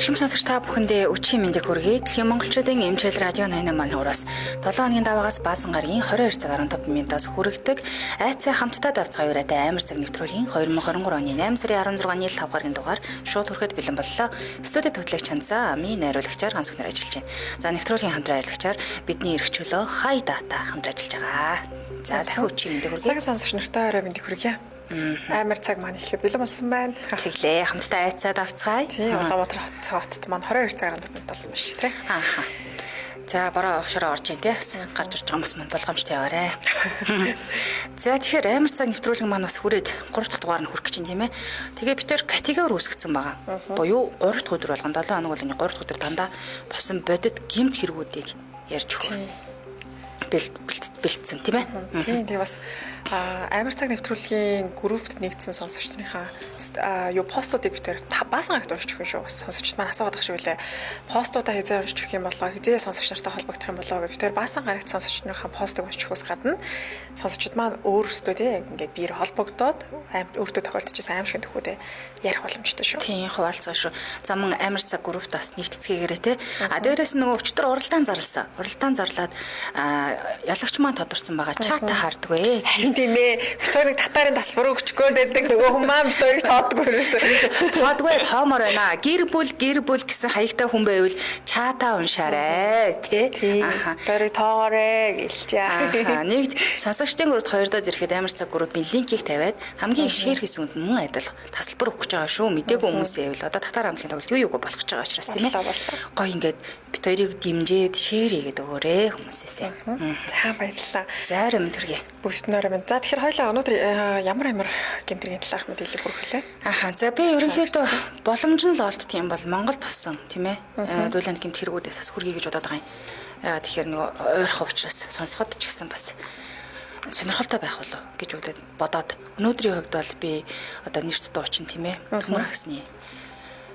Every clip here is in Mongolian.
Эрхэм сонсогч та бүхэндээ өчийн мэндийг хүргэе. Дэлхийн монголчуудын эмчил радио 88.3-аас 7 хоногийн даваагаас баасан гарагийн 22 цаг 15 минутаас хүргэдэг айцаа хамтдаа давцгаа яриатай амар цаг нэвтрүүлгийн 2023 оны 8 сарын 16-ны 5 гарагийн дугаар шууд хүрэхэд бэлэн боллоо. Студид хөтлөгч Чанцаа, амийн найруулагчаар Ганц Гүнэр ажиллаж байна. За нэвтрүүлгийн хамтран ажиллагчаар бидний эрх чөлөө Хай Дата хамтран ажиллаж байгаа. За дахин өчийн мэндийг хүргэе. Цагийн сонсогч нартай орой мэндийг хүргэе. Амар цаг маань ихэд бэлэн болсон байна. Тэглээ хамтдаа айцаа давцгаая. Тийм Улаанбаатар хотод маань 22 цаг 15 минут болсон байна шүү дээ. Ааха. За бараа овшороо орж ийн те. Гарч ирж байгаа хүмүүс маань болгоомжтой яваарэ. За тэгэхээр амар цаг нэвтрүүлэг маань бас хүрээд 3 дахь дугаар нь хүрэх гэж юм тийм ээ. Тэгээ бид тээр категори үүсгэсэн байгаа. Буюу 3 дахь өдөр болгон 7 хоног болгоны 3 дахь өдөр дандаа босон бодит гэмт хэрэгүүдийг ярьж өгөх. Бэлдсэн тийм ээ. Тийм тэгээ бас амар цаг нэвтрүүлгийн группт нэгдсэн сонсогчдынхаа юу постуудыг бид баасан гарагт уншиж өгөн шүү. Сонсогчд маань асуугаад ах шиг үлээ. Постуудаа хизээ уншиж өгөх юм болоо, хизээ сонсогч нартай холбогдох юм болоо гэж бид баасан гарагт сонсогчдынхаа постыг уншиж өгөхөөс гадна сонсогчд маань өөрсдөө тийм ингээд биер холбогдоод өөртөө тохиолдчихсан аим шиг төхөөдөө ярих боломжтой шүү. Тийм хуваалцгаа шүү. За мөн амар цаг группт бас нэгтцгээгээрээ те. Дээрээс нөгөө өчтөр уралдаан зарласан. Уралдаан зарлаад ялагч маань тодорсон байгаа. Чата хаардгүй. Харин тийм ээ. Викторийг татарын тасалбар өгчгөөд байдаг нөгөө хүн маань Викторийг тоодгүй юусэн. Тоодгүй тоомор байна. Гэр бүл гэсэн хаягтай хүн байвал чата уншаарай тий. Викторийг тоогоорой гэлчээ. Нэгд сонсогчдын группт хоёрдоо ирэхэд амар цаг группийн линкийг тавиад хамгийн их шеэр хийсэн хүнд мөн адил тасалбар өгөх гэж байгаа шүү. Мдээгүй хүмүүсээ байвал одоо татар хамтлагийн тоглолт юу болох гэж байгаа учраас тийм ээ. Гой ингээд бит хоёрыг дэмжиж шеэр хийгээд өгөөрэй хүмүүсээсээ. За баярлалаа. Зарим төргий. Бүснээр минь. За тэгэхээр хоёлаа өнөөдөр ямар гэмтрийн талаарх мэдээлэл хүргэлээ. За би ерөнхийдөө боломж нь л олддог юм бол Монгол тосон тийм ээ. Дүүлэнд гэмт хэрэгүүдээс бас хүргэе гэж бодоод байгаа юм. Яагаад тэгэхээр нэг ойрхон учраас сонсоход ч гэсэн бас сонирхолтой байх болов гэж бодоод өнөөдрийн хувьд бол би одоо нэрт дуучин тийм ээ. Төмөр хагсны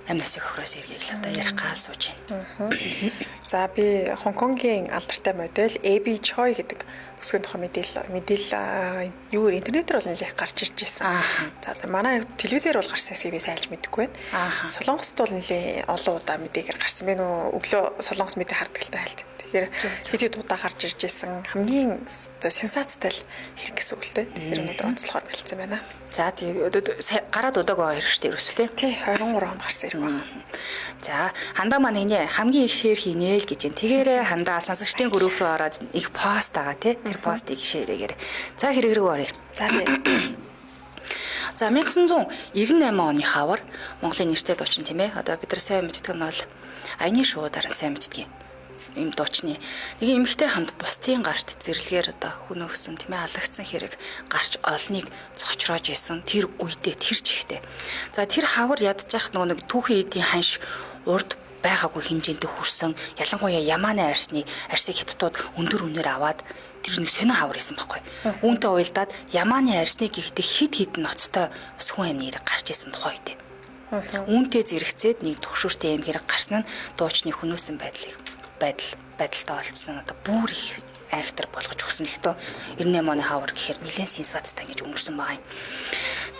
амнасыг өхрөөс эргийг л одоо ярих гал сууж байна. За би Хонконгийн алдартай модель AB Choi гэдэг бүсгүйн тухай мэдээлэл юу интернетээр бол нэлээд гарч ирж байсан. За манай телевизээр бол гарсаныг би сайн л мэдэхгүй байна. Солонгост бол нэлээд олон удаа мэдээгээр гарсан. Би нөө өглөө Солонгос мэдээ хардаг л тайлт. Тэгэхээр хэд удаа гарч ирж байсан хамгийн сенсацтай л хэрэг гэсэн үг л дээ. Тэгэхээр өнөөдөр онцлохоор бэлдсэн байна. За тэгээ гараад удааг байгаа хэрэгтэй ерөөсөө тий 23 он гарсан хэрэг байна. За хандаа маань нэ хамгийн их шеэр хийнэ л гэж байна. Тэгээрээ хандаа сонсогчдын групп руу ороод их пост байгаа тий. Тэр постыг шеэрэгээр. За хэрэг рүү оръё. За тий. За 1998 оны хавар Монголын нэртэй дуучин тийм ээ. Одоо бид нар сайн мэддэг нь бол Аяны шуудаар сайн мэддэг юм дуучны нэг эмэгтэй хамт бусдын гарт зэрлэгээр одоо хүн өгсөн тийм ээ алагдсан хэрэг гарч олныг цочроож исэн тэр үедээ тэр чихтэй. За тэр хавар ядчих нэг түүхэн эдийн ханш урд байгаагүй хэмжээнд хүрсэн ялангуяа Ямааны арсыг хятадууд өндөр үнээр аваад тэр нэг сонио хавар исэн байхгүй. Үүнтэй уялдаад Ямааны арсныг ихтэй хид ноцтой бас хүн амны хэрэг гарч исэн тухай үедээ. Үүнтэй зэрэгцээд нэг төгшөөртэй юм хэрэг гарсан нь дуучны хөнөөсөн байдалтай олцсон нь одоо бүр их айхтар болгож өгсөн л дөө 98 оны хавар гэхээр нэлээд сенсацтай ингэж өнгөрсөн байгаа юм.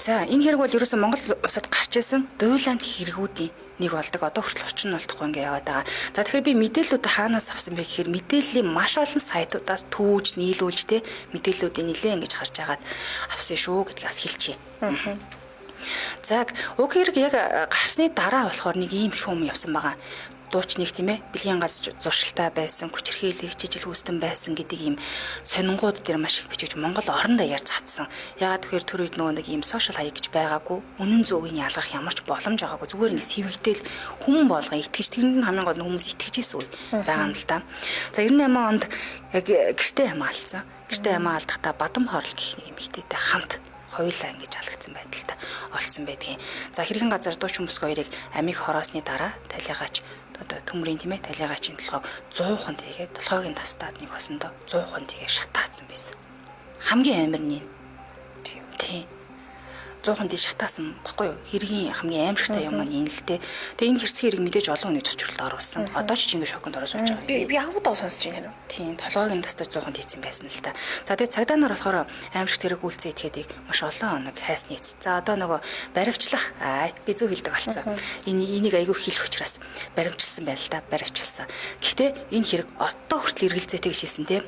За энэ хэрэг бол ерөөсөн Монгол улсад гарч ирсэн дуйланд хэрэгүүдийн нэг болдог. Одоо хүртэл очин болдохгүй ингээ яваад байгаа. За тэгэхээр би мэдээллүүдээ хаанаас авсан бэ гэхээр мэдээллийн маш олон сайтуудаас түүж нийлүүлж те мэдээллүүдийг нэлээд ингэж харж агаад авсан шүү гэдгийг бас хэлчихье. За уг хэрэг яг гарсны дараа болохоор нэг ийм шуум явсан байгаа. Дуучныг тийм ээ бэлгийн газ зуршилтай байсан, хүчирхийлэх, жижил хүүстэн байсан гэдэг ийм сонингууд дээр маш их бичиж Монгол орон даяар цацсан. Яагаад тэгэхээр тэр үед нөгөө нэг ийм сошиал хаяг гэж байгаагүй, үнэн зөвийг ялгах ямар ч боломж байгаагүй. Зүгээр ингэ сэвэгдээл хүн болгоо итгэж тэрэнд хамгийн гол нь хүмүүс итгэж ийсэн үе байгаа юм л та. За 98 онд яг гэртээ хамгаалсан. Гэртээ хамгаалдахдаа Бадам Хорл гэх нэг эмэгтэйтэй хамт хоёулаа ингэж алгацсан байдалтай олцсон байдгийн. За хэрхэн газар дуучин бүсгүй хоёрыг амиг хороосны дараа талигач одоо төмрийн тийм ээ талигаачийн толгойг 100 хон тэгээд толгойг нь тастаад нэг хосондоо 100 хон тэгээд шатаацсан байсан. Хамгийн амар нь тийм. 100 диш хатаасан баггүй юу? Хэргийн хамгийн аимшигтай юм маань энэ л дээ. Тэгээ энэ хэрцгий хэрэг мэдээж олон хүний цочролд оруулсан. Одоо ч ингэ шоконд ороод сууж байгаа. Би ангуудаа сонсож байна. Тийм, толгойн тастаж 100 хийцэн байсан л та. За тэгээ цагдаа нар болохоор аимшигт хэрэг үйлцэн этгээдийг маш олон хоног хайсны эц. За одоо нөгөө баривчлах би зөв хэлдэг болсон. Энийг айгүй хэлэх учраас баривчилсан байна л да. Баривчилсан. Гэхдээ энэ хэрэг одоо хүртэл эргэлзээтэй гэж хэлсэн тийм.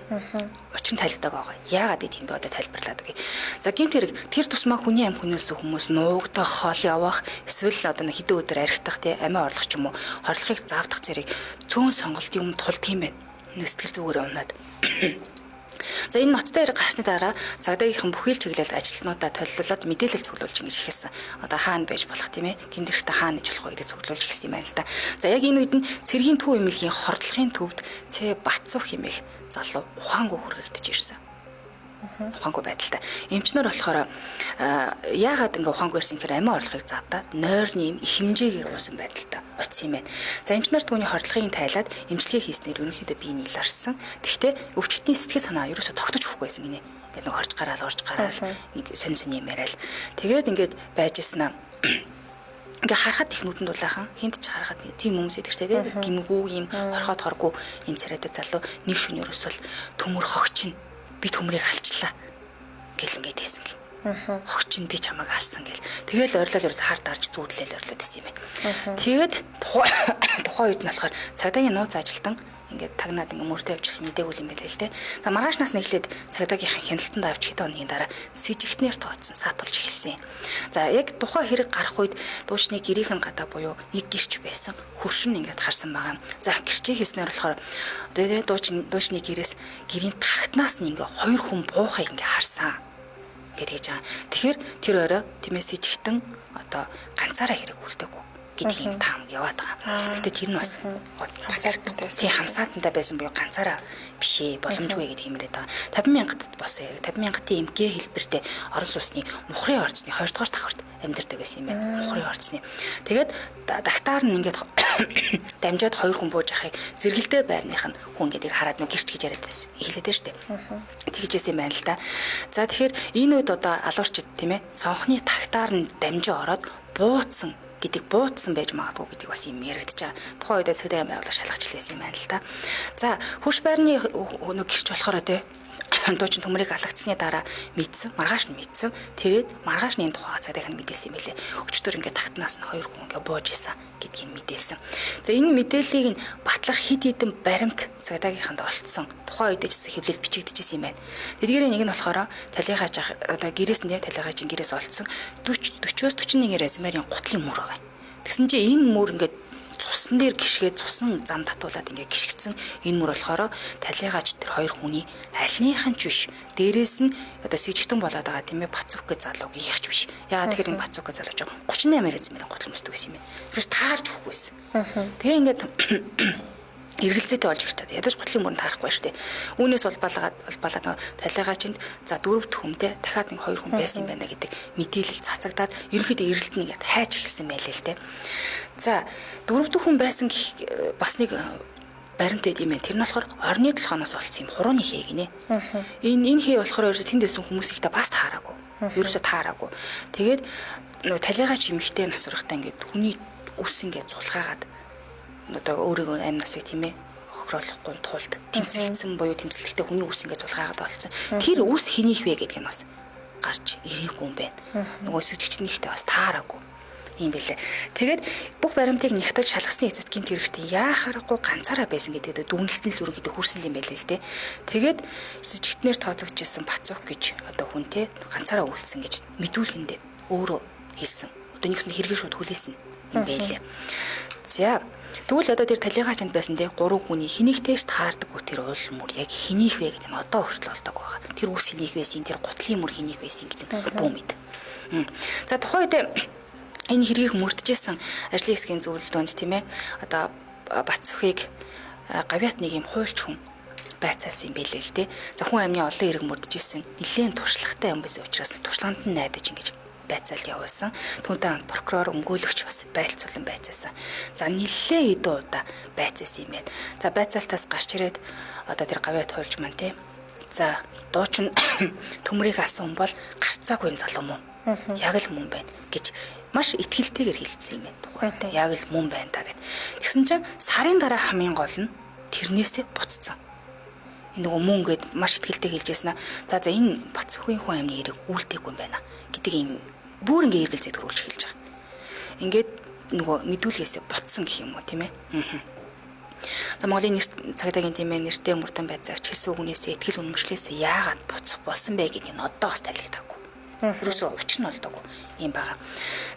Учир нь тайлгдаг байгаа. Яагаад гэд юм бэ одоо тайлбарлаад өгье. За гэмт хэрэг тэр тусмаа хүний амь хүнээс хүмүүс нуугдах, хоол явах, эсвэл одоо хэдэн өдөр архитах тий амиа орлох ч юм уу, хорлохыг заавдах зэрэг цөөн сонголт юм тулдаг юм байна. Сэтгэл зүгээр унаад. За энэ ноцтой хэрэг гарсны дараа цагдаагийнхан бүхий л чиглэл ажилтнуудаа толилуулаад мэдээлэл цуглуулж ингэж ихэлсэн. Одоо хаана байж болох тийм ээ? Гэмт хэрэгтэй хаана иж болох вэ гэдэг цуглуулж ихсэн юм байна л да. За яг энэ үед нь цэргийн төв эмнэлгийн хордлогын төвд Ц Бацуух хэмээх залуу ухаангүй хүрэгдэж ирсэн. Ухаангүй байдалтай. Эмчнэр болохоор яагаад ингээ ухаангүй ирсэн гэхээр амиа орлохыг завдаад нойрны их хэмжээгээр уусан байдалтай очсон юм байна. За эмчнэр түүний хордлогыг тайлаад эмчилгээ хийснээр ерөнхийдөө бие нийлэрсэн. Гэхдээ өвчтний сэтгэл санаа ерөөсө тогтож өгөхгүй байсан гинэ. Ингээд нэг орж гараал нэг сонь юм яриад. Тэгээд ингээд байжснаа ингээ харахад их нүдэнд дулаахан хинт ч харахад тийм хүмүүс идэг ч тийм гимгүү юм хорхоод хоргүй юм царайтай залуу нэг шөнөөрөөс бол төмөр хогч нь би төмрийг алчлаа гэл ингээд хэлсэн гин. Хогч нь би чамайг алсан гэл. Тэгэл ойрлол ерөөс хард арж зүүдлээл ойрлоод исэн юм байна. Тэгээд тухайн үед нь болохоор цагдаагийн нууц ажилтан ингээд тагнаад ингээ мөртөө явчих мэдээгүй юм байлээ л те. За маргаашнаас нэглээд цагдаагийнхын хяналтанд авч хэдэн хоногийн дараа сэжигтнэр тооцсон саатуулж эхэлсэн. За яг тухайн хэрэг гарах үед дуучны гэрийнхэн гадаа буюу нэг гэрч байсан. Хөршин ингээд харсан байгаа. За гэрчээ хийснээр болохоор тэгээд дуучны гэрээс гэрийн тагтнаас нь ингээ хоёр хүн буухыг ингээ харсан гэдэг жаа. Тэгэхээр тэр орой тиймээ сэжигтэн одоо ганцаараа хэрэг үлдээгүй гэдэг юм таам яваад байгаа. Гэтэ тэр нь бас хамсаатантай байсан буюу ганцаараа биш ээ боломжгүй гэдэг юм яриад байгаа. 50,000-д босон хэрэг 50,000-ийн эмгээ хэлбэртэй орон сууцны мухрын орцны 2 дугаар давхарт амьдардаг байсан юм байна. Мухрын орцны. Тэгээд дактаар нь ингээд дамжаад 2 хүн бууж ахыг зэрэгэлдээ байрных нь хүн гэдгийг хараад нэг гэрч гэж яриад байсан. Эхлээд дээ штэ. Тэгжсэн юм байна л да. За тэгэхээр энэ үед одоо алуурчд тийм ээ цонхны тагтаар нь дамжиж ороод бууцсан гэдэг буудсан байж магадгүй гэдэг бас юм яригдаж байгаа. Тухайн үед цагдаагийн байгууллага шалгахч байсан юм байна л да. За хөрш байрны нэг гэрч болохоор тий дуучин төмрийг алгацсны дараа мэдсэн, маргааш нь мэдсэн. Тэгээд маргааш нь энэ тухайга цагдаагийн мэдээсэн юм билээ. Өчтөр ингээд тагтнаас нь 2 хүн ингээд бууж исэн гэдгийг мэдээсэн. За энэ мэдээллийг нь батлах хид хідэн баримт цагдаагийнханд олцсон. Тухайн үед ч хэвлэл бичигдчихсэн юм байна. Тэдгээр нэг нь болохоор талихаач одоо гэрээс нь талихаачийн гэрээс олцсон 40-40-оос 41 размерийн гутлын мөр байгаа. Тэгсэн чинь энэ мөр ингээд цусан дээр гიშгээд цусан зам татуулаад ингээ гიშгцэн энэ мөр болохоор талигаач тэр 2 хүний альнийхэн ч биш дээрээс нь одоо сэжигтэн болоод байгаа тийм ээ Бацуух гэж залуугийн ихч биш. Яагаад тэгэхээр энэ Бацуух гэж залууч 38 размерийн гутал мөсдөг гэсэн юм байна. Юу ч таарч өгөхгүйсэн. Тэгээ ингээд эргэлзээтэй болж ирчээд ядаж гутлын мөрөнд харахгүй шүү дээ. Үүнээс улбалаад талигаачинд за 4 дэх хүмтэй дахиад нэг 2 хүн байсан юм байна гэдэг мэдээлэл цацагдаад ерөнхийдөө эрэлт нь ингээд хайж эхэлсэн байлээ л дээ. За 4 дэх хүн байсан бас нэг баримт байд юм байна. Тэр нь болохоор орны толгоноос олцсон юм хурууны хээ гинэ. Энэ хээ болохоор ерөөсө тэнд байсан хүмүүс ихтэй бас таараагүй. Ерөөсө таараагүй. Тэгээд нөгөө талигаач эмэгтэй нас урахтаа ингээд хүний үс ингээд цулгаагаад одоо өөрийгөө амь насыг тийм ээ хохируулахгүй тулд тэмцэлсэн буюу тэмцэлттэй хүний үс ингээд зулгаагаад болсон. Тэр үс хэнийх вэ гэдг нь бас гарч ирээгүй юм байна. Нөгөө сэжигчнийхтэй бас таараагүй юм бэлээ. Тэгээд бүх баримтыг нягтаж шалгасны эцэст гэмт хэрэгтэй яахаарахгүй ганцаараа байсан гэдэг дүгнэлтэн л ерөнхийдөө хүрсэн юм байлээ л дээ. Тэгээд сэжигтнэр тооцогдчихсан Бацуух гэж одоо хүнтэй ганцаараа үйлсэн гэж мэдүүлгэндээ өөрөө хэлсэн. Одоо нэгс хэрэгээ шууд хүлээсэн юм байлээ. За тэгвэл одоо тэр талигаачнд байсан те 3 хүний хэнийхтэйч таардаггүй тэр уул мөр яг хэнийх вэ гэдэг нь одоо хүртэл болдог байгаа. Тэр үс хэнийх байсан, тэр гутлын мөр хэнийх байсан гэдэг нь бүү мэд. За тухайн үед энэ хэргийг мөрдөжсэн ажлын хэсгийн зөвлөлтөнд тийм ээ одоо Бацуухыг гавьяат нэг юм хуульч хүн байцаалсан юм байлээ л те. За хүн амны олон хэрэг мөрдөжсэн нэлээд туршлагатай юм байсан учраас туршлаганд нь найдаж ингэж байцаал явуулсан. Түүнтэй прокурор өмгөөлөгч бас байлцуулан байцаасан. За нэлээд хэдэн удаа байцаасан юм байна. За байцаалтаас гарч ирээд одоо тэр гавьяат хуульч маань тий. За дуучин төмрийг асан хүн бол гарцаагүй залуу мó Яг л мөн байна гэж маш итгэлтэйгээр хэлсэн юм байна тухайд. Яг л мөн байна та гэд. Тэгсэн чинь сарын дараа хамгийн гол нь тэрнээсээ буцсан. Энэ нөгөө мөн гэд маш итгэлтэй хэлжсэн аа. За энэ Бацүхийн хүн амны эрэг үйлдэггүй юм байна гэдэг юм бүр ингээ эргэл зэд хөрүүлж хэлж байгаа. Ингээд нөгөө мэдүүлгээсээ буцсан гэх юм уу тийм ээ. За Монголын цагдаагийн тимээ нэртэй мөрдөн байцаагч хэлсэн үгнээсээ итгэл үнэмшлээсээ яагаад буцах болсон бэ гэдгийг одоос тайлбарлагдаггүй. Юусоо учир нь олдоогүй юм байгаа.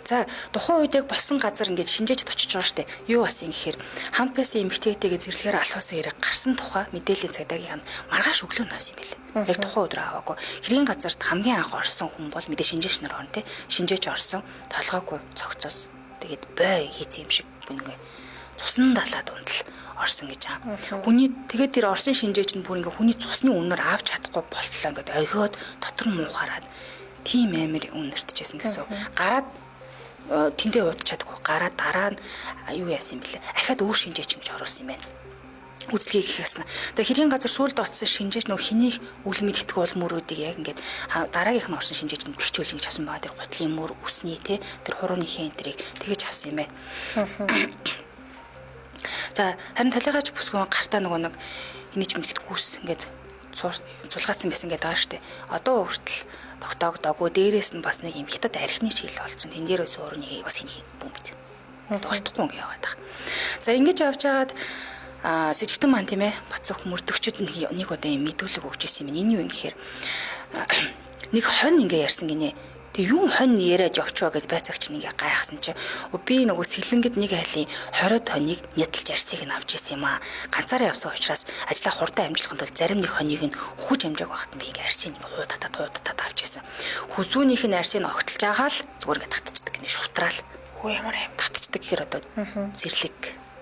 За тухайн үед яг болсон газар ингээд шинжээчд очиж байгаа штэ. Юу бас юм гэхээр хамт байсан эмэгтэйтэйгээ зэрлэгээр алхуулсан хэрэг гарсан тухай мэдээллийн цагдаагийнх нь маргааш өглөө авсан юм билээ. Яг тухайн өдрөө аваагүй. Хэргийн газарт хамгийн анх орсон хүн бол мэдээ шинжээч нар орно те. Шинжээч орсон толгойгүй цогцоос. Тэгээд бой хийц юм шиг бүнгээ цусны далаад унтал орсон гэж аа. Хүний тэгээд тэр орсон шинжээч нь бүр ингээ хүний цусны үнээр авч чадахгүй болтлоо ингээд ойгоод дотор нь муухараад тийм амир үнэртжсэн гэсэн. Гараад тэндээ удаж чадахгүй. Гараад дараа нь юу яасан юм бэлээ. Ахаад өөр шинжээч ингэж оруулсан юм байна. Үзлэгийг хийсэн. Тэгээ хэргийн газар сүулд оцсон шинжээч нөх хэнийг үл мэддэг бол мөрүүдийг яг ингээд дараагийнх нь орсон шинжээч нь бэхжүүл ингэж авсан байгаа. Тэр гутлын мөр үсний те тэр хурууны хэнтрийг тэгэж авсан юм байна. За харин талигаач бүсгүй гартаа нөгөө нэг энийг мэдгэд гүс ингээд цулгаацсан байсан гэдэг байгаа шүү дээ. Одоо хүртэл тогтоогдоогүй дээрээс нь бас нэг юм хятад архины чийл олцсон. Тэн дээр бас уурны бас хин бүүмд. Толтохгүй ингээ яваад байгаа. За ингэж явж байгаад сэжигтэн маань тийм ээ Бацүх мөрдөгчөд нэг удаа юм мэдүүлэг өгч ирсэн юм. Энэ юу юм гэхээр нэг хонь ингээ ярьсан гинэ. Тэг юу хонь яриад явчваа гэж байцаагч нэгээ гайхсан чи би нөгөө сэлэнгэд нэг айлын 20 тоныг нядалж арсыг нь авч исэн юм аа. Ганцаараа явсан учраас ажлаа хурдан амжуулахын тулд зарим нэг хоньыг нь хөхөж амжааг байхад би ингээ арсыг нэг хуудатаад авч исэн. Хүзүүнийх нь арсыг нь огтлж байгаа л зүгээр ингээ татчихдаг гинэ шутраал. Өө ямар юм татчихдаг гэхээр одоо зэрлэг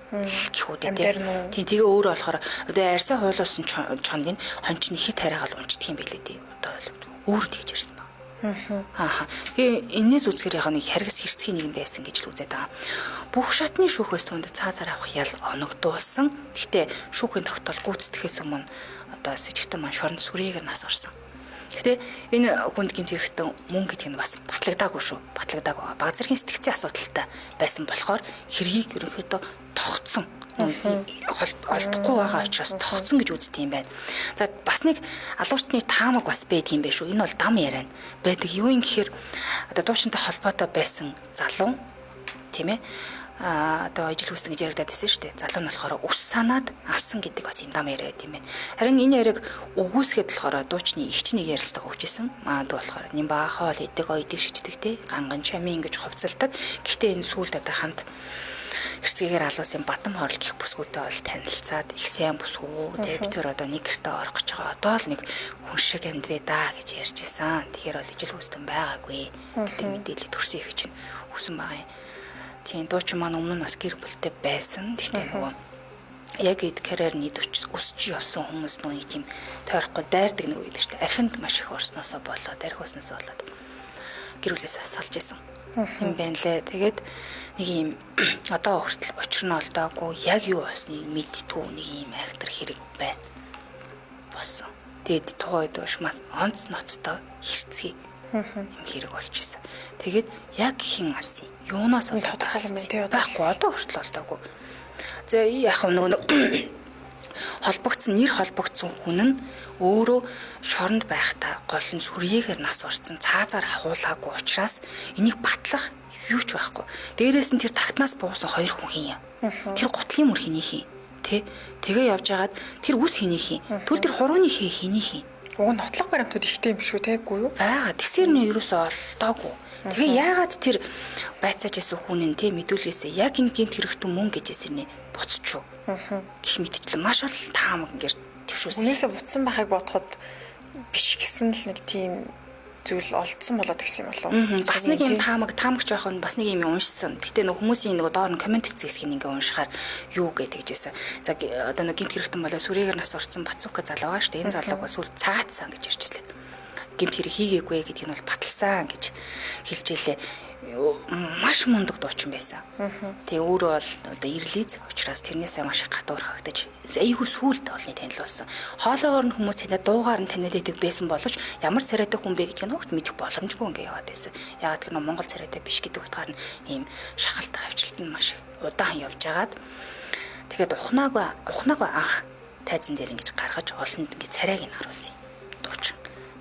гэхүүд тийм тэгээ өөрөө болохоор одоо арсаа хуйлуулсан чоног нь хонч нь хит хараагаал унцдаг юм билээ дээ. Одоо өөр тэгж ирсэн. Тэгээ энэс үзэхээр яг нэг харгас хэрцгий нэг юм байсан гэж л үзээд байгаа. Бүх шатны шүүхээс түнд цаазаар авах ял оногдуулсан. Гэхдээ шүүхийн тогтоол гүйцэтгэхээс өмнө одоо сэжигтэн маань шоронд сүрийг нас орсон. Гэхдээ энэ хүнд гэмт хэрэгтэй мөнгө гэдэг нь бас батлагдаагүй шүү. Батлагдаагүй. Баг зэргийн сэтгцийн асуудалтай байсан болохоор хэргийг ерөнхийдөө тогтсон. Олдохгүй байгаа учраас тогтсон гэж үздэг юм байна. За бас нэг алууртны таамаг бас байдаг юм байна шүү. Энэ бол дам яриа байдаг. Юу юм гэхээр одоо дуучинтай холбоотой байсан залуу тийм ээ одоо ижил хүсдэг гэж яригадаад байсан шүү дээ. Залуу нь болохоор ус санаад алсан гэдэг бас юм дам яриа байт юм байна. Харин энэ яриг өгөөсгээд болохоор дуучны игчнийг ярилцдаг өгчээсэн. Маад болохоор нэм баахаал идэг ойдаг шиждэг те ганган чамын ингэж хувцалдаг. Гэхдээ энэ сүүлд одоо хамт хэрцгийгээр алуусан батам хорл гих бүсгүүтэй бол танилцаад их сайн бүсгүү те бид тэр одоо нэг гэртээ орох гэж байгаа. Одоо л нэг хүн шиг амьдрээ да гэж ярьж исэн. Тэгэхээр бол ижил хүстэн байгаагүй гэдэг мэдээлэл төрсөн их чинь хүсэн байгаа юм. Тийм дуучин маань өмнө нь бас гэр бүлтэй байсан. Гэхдээ нөгөө яг эд карьер нийтвч өсч явсан хүмүүс нөгөө тийм тойрохгүй дайрдаг нэг үед шүү дээ. Архинд маш их орсноосоо болоод архиуснаас болоод гэр бүлээсээ салж исэн. Юм байна лээ. Тэгээд нэг юм одоо хүртэл учир нь олдоогүй яг юу болсныг мэдтгүү нэг юм актер хэрэг байна. Болсон. Тэгээд тухайд уушмаас онц ноцтой хэрцгий юм хэрэг болж исэн. Тэгээд яг хин алсын юунаас болоод байхгүй одоо хүртэл олдоогүй. За яг нөгөө холбогдсон нэр холбогдсон хүн нь өөрөө шоронд байхдаа гол нь сүрьегээр нас орсон цаазаар ахуулаагүй учраас энийг батлах юу ч байхгүй. Дээрээс нь тэр тагтнаас буусан хоёр хүн хин юм. Тэр гутлын мөр хинийх юм. Тэгээ явж байгаад тэр үс хинийх юм. Түл тэр хурууны хинийх юм. Уг нь нотлох баримтууд ихтэй юм биш үү тэгэхгүй юу? Бага тэгсэр нь ерөөсөө олдоогүй. Тэгээ яагаад тэр байцааж исэн хүн нь те мэдүүлгээсээ яг энэ гэмт хэрэгтэн мөн гэжсэн нэ буцчихв. Гэх мэтчлэн маш ол таамаг ингээд твшүүлсэн. Үнээсээ буцсан байхыг бодоход биш гэсэн л нэг тийм зүйл олдсон болоод гисэн юм болов. Бас нэг юм таамагч байх нь бас нэг юм уншсан. Гэтэ нэг хүмүүсийн нэг доор нь комент хийсгийг ингээ уншихаар юу гэж тэгжсэн. За одоо нэг гэмт хэрэгтэн болоо сүрээгээр нас орсон Бацүх залуу байгаа шүү дээ. Энэ залууг бас үл цаацсан гэж ярьжлээ. гэмт хэрэг хийгээгүй гэдгийг нь бол баталсан гэж хэлж илээ. Маш мундаг дуучин байсан. Тэгээ өөрөө бол одоо ирлиз учраас тэрнээсээ маш их гадуур хагтаж айгүй сүулт олны танилцуулсан. Хоолоогоор нь хүмүүс таньд дуугаар нь таньд идэг байсан боловч ямар царайтай хүн бэ гэдгийг огт мэдэх боломжгүй ингээ яваад байсан. Яагаад гэвэл Монгол царайтай биш гэдэг утгаар нь ийм шахалт хавчлалт нь маш удаан явж агаад тэгээд ухнаагүй анх тайзан дээр ингэж гаргаж олонд ингээ царайг нь харуулсан дуучин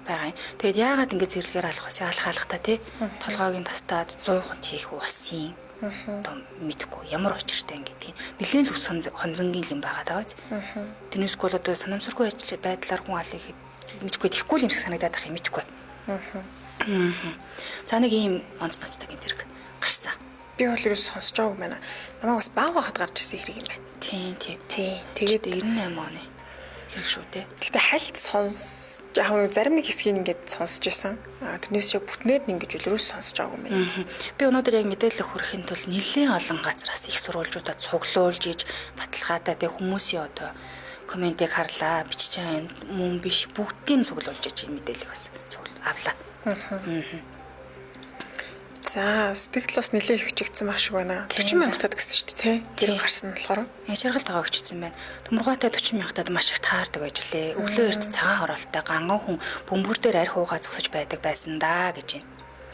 байгаа. Тэгээд яагаад ингэ зэрлэгээр алах вэ? Алхаалах та тий. Толгойг нь тастаад 100 хонт хийх усын. Одоо мэдхгүй ямар учиртай ингэдэг. Нилээн л ус хонзонгийн юм байгаа даа. Тэрнээс бол одоо санамсаргүй байдлаар хүн алыг мэдхгүй тэхгүй юм шиг санагдаад ах юм мэдхгүй. За нэг ийм онц ноцтой юм зэрэг гарсан. Би бол ерөөс сонсож байгаагүй юм байна. Намайг бас баг байхад гарч ирсэн хэрэг юм байна. Тийм. Тэгээд 98 оны хэрэг шүү дээ. Гэхдээ хальт яг зарим нэг хэсгийг ингээд сонсож байсан. Тэрнээс яг бүтнээр нь ингэж үлрөөс сонсож байгаагүй юм байна. Би өнөөдөр яг мэдээлэл хүрэхин тулд нэлээд олон газраас их сурвалжуудад цуглуулж иж баталгаатай тэг хүмүүсийн одоо комментиг харлаа, бичиж байгаа мөн биш бүгдийг цуглуулж иж мэдээлэл бас авлаа. За сэтгэл бас нэлээд хөвчөгдсөн маш их байна. 40 мянгатад гэсэн шүү дээ, тий? Тэр гарсан болохоор. Яшаргал тагаа өгчсөн байна. Төмөргөөтэй 40 мянгатад маш их таардаг байж лээ. Өглөө эрт цагаан хороолтой ганган хүн бөмбөр дээр арх уугаа зогсож байдаг байсан даа гэж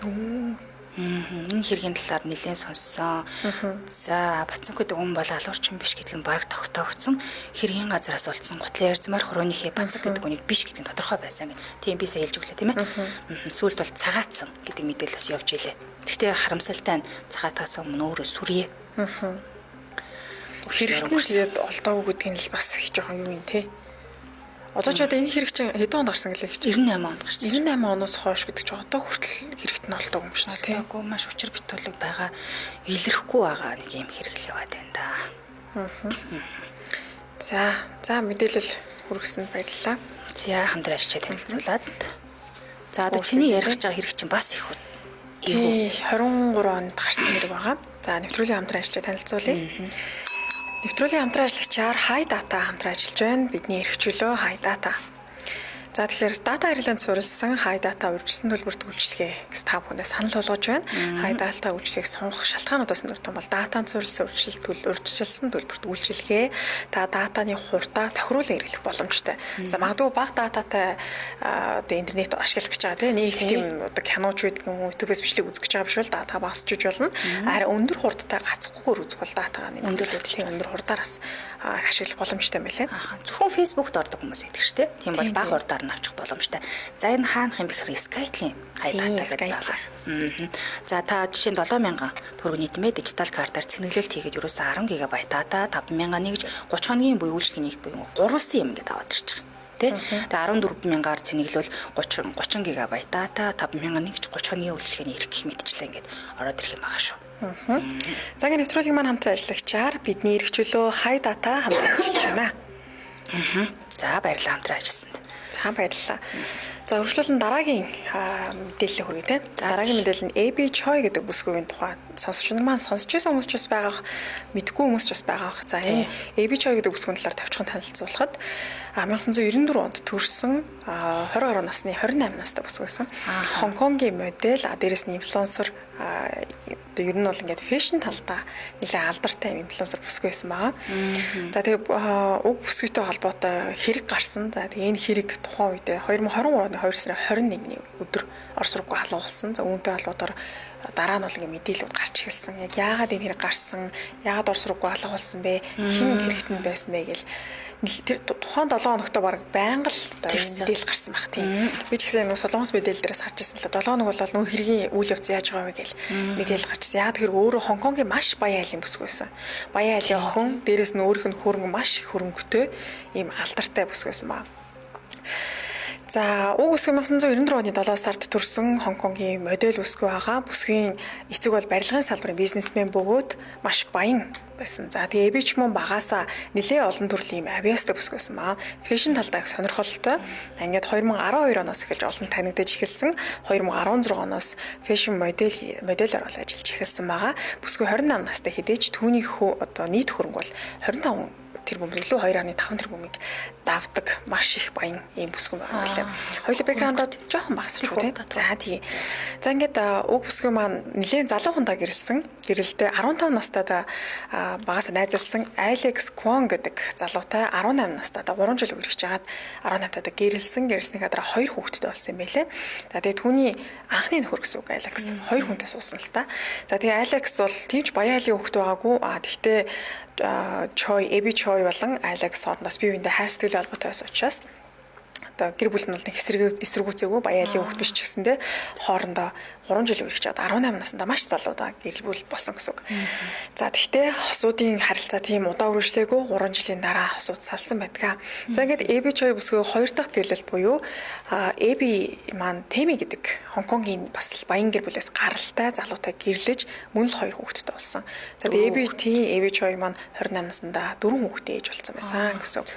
байна. Энэ хэргийн талаар нэлээд сонссон. За Бацанхуй дэгүн бол алуурчин биш гэдэг нь бараг тогтоогдсон. Хэргийн газараас олдсон гутлын ярзмаар хөрөөнийхээ Бацанх гэдэг үнийг биш гэдэг нь тодорхой байсан гэнэ. Тийм би сая хэлж өглөө тийм ээ. Сүүлд бол цагаатсан гэдэг мэдээлэл бас явж илээ. Гэхдээ харамсалтай нь цагаатаас өмнө өөрөө сүрье. Хэрэгтнээс тэгээд олдоогүй гэдгийг л бас их жоохон юу юм те. Одоо ч одоо энэ хэрэг чинь хэдэн онд гарсан гэлээ гэж 98 онд гарсан. 98 оноос хойш гэдэг чинь одоо хүртэл хэрэгт нь олдоогүй юм шүү дээ. Тэгэхгүй маш учир битүүлэг байгаа. Илэрхгүй байгаа нэг юм хэрэг л яваад байна да. За мэдээлэл хүргэсэнд баярлалаа. За хамтран ашигчаа танилцуулаад. За одоо чиний ярих гэж байгаа хэрэг чинь бас их тий 23 онд гарсан хэрэг байгаа. За нэвтрүүлгийн хамтран ашигчаа танилцуулъя. Нэвтрүүлгийн хамтран ажиллагчаар High Data хамтран ажиллаж байна. Бидний эрхчлөө High Data. За тэгэхээр дата харилцаанд суурилсан High Data үржилсэн төлбөрт үйлчлэгээ гэж та бүхэнд санал болгож байна. High Data үйлчлэгийг сонгох шалтгаануудаас нь бол датанд суурилсан үржилсэн төлбөрт үйлчлэгээ та датаны хурдаа тохируулан хэрэглэх боломжтой. За магадгүй бага дататай одоо интернет ашигладаг гэж байгаа тийм нэг тийм одоо киноч гэдэг юм уу YouTube-с бичлэг үзэж байгаа биш бол дата багасч болно. Харин өндөр хурдтай гацхгүйгээр үзэх бол датагаа нэмэгдүүлээд өндөр хурдаараас ашиглах боломжтой юм байна. Зөвхөн Facebook-д ордог хүмүүс байдаг шүү дээ. Тийм бол бага хурдаар авчих боломжтой. За энэ хаанах юм бэхээр Skytel-ийн High Data гэдэг байна. За та жишээ нь 7000 төгрөг нийтмээ дижитал картаар цэнэглэлт хийгээд ерөөсөө 10 ГБ дата 5000 нэгж 30 хоногийн буюу үйлчлэгийн нэг буюу гурвалсан юм ингээд аваад ирж байгаа. Тэ? Тэгээ 14000-аар цэнэглэл 30 ГБ дата 5000 нэгж 30 хоногийн үйлчлэгийн эрх гэх мэтчлээ ингээд ороод ирэх юм байгаа шүү. За ингээд нэвтрүүлгийн маань хамтран ажиллагчаар бидний эрхчлөө High Data хамтран ажиллаж байна. За баярлалаа хамтран ажилласанд. Баярлалаа. За үргэлжлүүлэн дараагийн мэдээлэл хүргэе те. Дараагийн мэдээлэл нь AB Choi гэдэг бүсгүйн тухай сонсогч нар маань сонсч байсан хүмүүс ч бас байгаа, мэдгүй хүмүүс ч бас байгаа. За энэ AB Choi гэдэг бүсгүйн талаар тавьчихан танилцуулахад 1994 онд төрсэн 20 гаруй насны 28 настай бүсгүй байсан. Хонконгийн модель, дээрээс нь инфлюенсер одоо ер нь бол ингээд фэшн талдаа нэлээд алдартай инфлюенсер бүсгүй байсан байгаа. За тэгээ уг бүсгүйтэй холбоотой хэрэг гарсан. За тэгээ энэ хэрэг тухайн үед 2023 оны 2 сарын 21-ний өдөр Орос руу халуун болсон. За үүнтэй холбоотойгоор дараа нь бол ингээд мэдээлэлүүд гарч ирсэн. Яг яагаад энэ хэрэг гарсан, яагаад Орос руу халуун болсон бэ? Хэн хэрэгтэнд байсан бэ гэл тэр тухайн 7 хоногт баг байнга л мэдээлэл гарсан баг тийм. Би ч гэсэн солонгос мэдээлэл дээрээс харж ирсэн л 7 хоног бол нөө хэргийн үйл явц яаж байгаа вэ гэл мэдээлэл гарч ирсэн. Яг тэр өөрөө Хонконгийн маш баян айлын бүсгүй байсан. Баян айлын охин дээрээс нь өөрийнх нь хөрөнгө маш их хөрөнгөтэй ийм алдартай бүсгүй байсан баг. За уг бүсгүй 1994 оны 7 сард төрсэн Хонконгийн модель бүсгүй байгаа. Бүсгийн эцэг бол барилгын салбарын бизнесмен бөгөөд маш баян байсан. За тэгээ эбич мөн багаасаа нэлээ олон төрлийн авиастай бүсгүй байсан маа. Фэшн талдаа их сонирхолтой. Ингээд 2012 оноос эхэлж олон танигдаж эхэлсэн. 2016 оноос фэшн модельээр бол ажиллаж эхэлсэн байгаа. Бүсгүй 28 настай хэдэж түүний одоо нийт хөрөнгө бол 25 тэрбум илүү 2.5 тэрбумыг давдаг маш их баян ийм бүсгүйн байгаа юм билээ. Хоёулаа бэкграундод жоохон багасчихгүй тийм. За тий. За ингээд уг бүсгүй маань нэлээд залуу хундаа гэрэлтэй 15 настайдаа багаас найзалсан Алекс Kwon гэдэг залуутай 18 настайдаа 3 жил үргэлж жагаад 18 таа гэрэлснийхаа дараа 2 хүүхэдтэй болсон юм байлээ. За тэгээ түүний анхны нөхөр гэсэн үг Алекс 2 хүнтэй суусан л та. За тэгээ Алекс бол тиймч баяалын хүүхэд байгаагүй. Тэгтээ Choi, Abby Choi болон Алекс хоорондоос бие биендээ хайр сэтгэлийн холбоотой байсан учраас одоо гэр бүл нь бол нэг эсэргүүцээгүй баяалын хүүхэд биш ч гэсэндээ хоорондоо 3 жил үргэлж чад 18 наснда маш залуу да гэр бүл болсон гэсэн үг. За тэгтээ хосуудын харилцаа тийм удаа үргэлжлээгүй 3 жилийн дараа хосууд салсан байдаг. За ингээд Abby Choi бүсгүй 2 дахь гэрлэлт буюу Abby маань Теми гэдэг Хонконгийн бас баян гэр бүлээс гаралтай залуутай гэрлэж мөн л 2 хүүхэдтэй болсон. За тэгээ Abby Choi маань 28 наснда 4 хүүхэдтэй ээж болсон байсан гэсэн үг.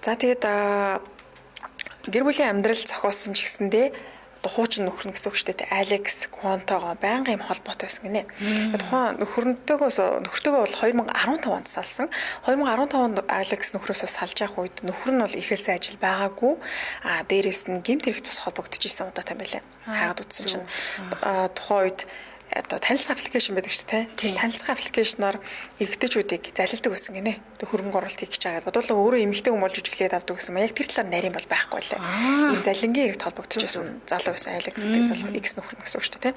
За тэгээд гэр бүлийн амьдрал зохиосон ч гэсэндээ хуучин нөхөр гэсэн үг шүү дээ. Алекс Kwon-тойгоо байнгын юм холбоотой байсан гинэ. Тухайн нөхөртөөгөө бол 2015 онд салсан. 2015 онд Алекс нөхрөөсөө салж явах үед нөхөр нь бол ихэлсэн ажил байгаагүй. Дээрээс нь гэмт хэрэг тус холбогдчихсэн удаатай байлаа. Хайгаад үзсэн чинь тухайн үед одоо танилцах аппликейшн байдаг шүү дээ. Танилцах аппликейшнаар эрэгтэйчүүдийг залилдаг байсан гинэ. Тэг хөрөнгө оруулалт хийх гэж байгаа. Бодвол өөрөө эмэгтэй хүн болж үжиглээд авдаг гэсэн. Яг тэр талаар нарийн бол байхгүй лээ. Ийм залингийн хэрэгт холбогдчихсон залуу байсан Алекс гэдэг залуу X нөхөр гэсэн үг шүү дээ.